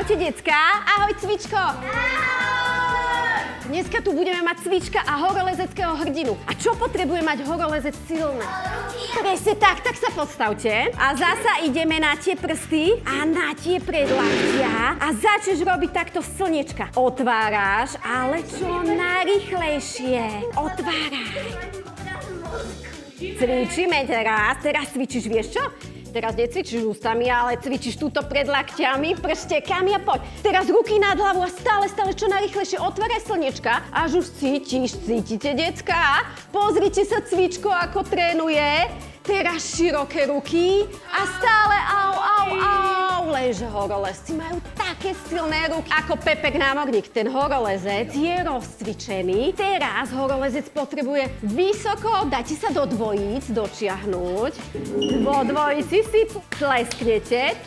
Čaute, decká. Ahoj, cvičko. Dneska tu budeme mať cvička a horolezeckého hrdinu. A čo potrebuje mať horolezec silné? Presne tak sa postavte. A zasa ideme na tie prsty a na tie predlaktia. A začneš robiť takto slniečka. Otváraš, ale čo najrýchlejšie. Otváraj. Cvičíme teraz. Teraz cvičíš, vieš čo? Teraz necvičíš ústami, ale cvičíš túto pred lakťami, prstekami a poď. Teraz ruky nad hlavu a stále čo najrýchlejšie otváraj slniečka. Až už cítite, decká? Pozrite sa, cvičko, ako trénuje. Teraz široké ruky a stále au. Lenže horolezci majú také silné ruky ako Pepek námorník. Ten horolezec je rozcvičený. Teraz horolezec potrebuje vysoko, dajte sa do dvojíc, dočiahnuť. Vo dvojici si tlesknete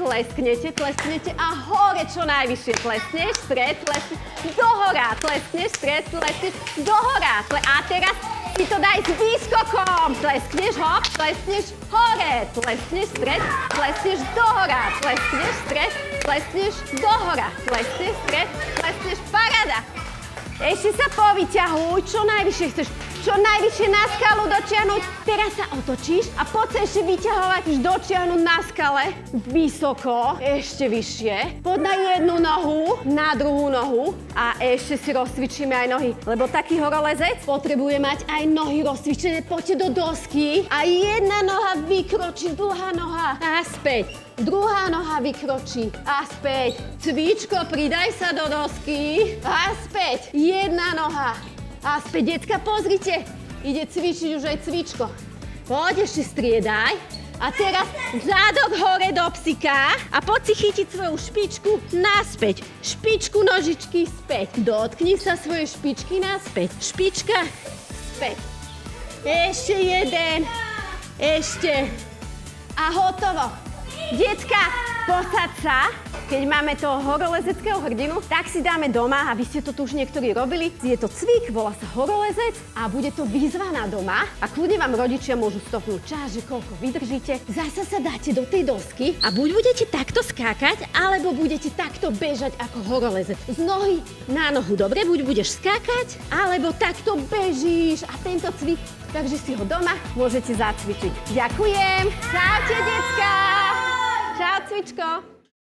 a hore čo najvyššie tleskneš, stred, tleskneš, dohora, tleskneš, stred, tleskneš, dohora. A teraz si to daj s výskokom. Tleskneš, hop, tleskneš hore, tleskneš, stred, tleskneš, dohora, tleskneš, stred, tleskneš, dohora, tleskneš, stred, tleskneš, paráda. Ešte sa povyťahuj, čo najvyššie chceš. Čo najvyššie na skalu dočiahnuť. Teraz sa otočíš a poď sa ešte vyťahovať, už dočiahnuť na skale. Vysoko, ešte vyššie. Poď na jednu nohu, na druhú nohu a ešte si rozcvičíme aj nohy. Lebo taký horolezec potrebuje mať aj nohy rozcvičené. Poďte do dosky a jedna noha vykročí, druhá noha a späť. Druhá noha vykročí a späť. Cvičko, pridaj sa do dosky a späť. Jedna noha. A späť, decka, pozrite, ide cvičiť už aj cvičko. Poď, ešte striedaj. A teraz zádok hore do psika a poď si chytiť svoju špičku naspäť. Špičku nožičky späť. Dotkni sa svojej špičky naspäť. Špička späť. Ešte jeden. Ešte. A hotovo. Decka, posaď sa. Keď máme toho horolezeckého hrdinu, tak si dáme doma, aby ste to tu už niektorí robili. Je to cvik, volá sa horolezec a bude to výzva na doma. A kľudne vám rodičia môžu stopnúť čas, že koľko vydržíte. Zasa sa dáte do tej dosky a buď budete takto skákať, alebo budete takto bežať ako horolezec. Z nohy na nohu, dobre? Buď budeš skákať, alebo takto bežíš a tento cvik. Takže si ho doma môžete zacvičiť. Ďakujem! Čaute, decká! Čau, cvičko!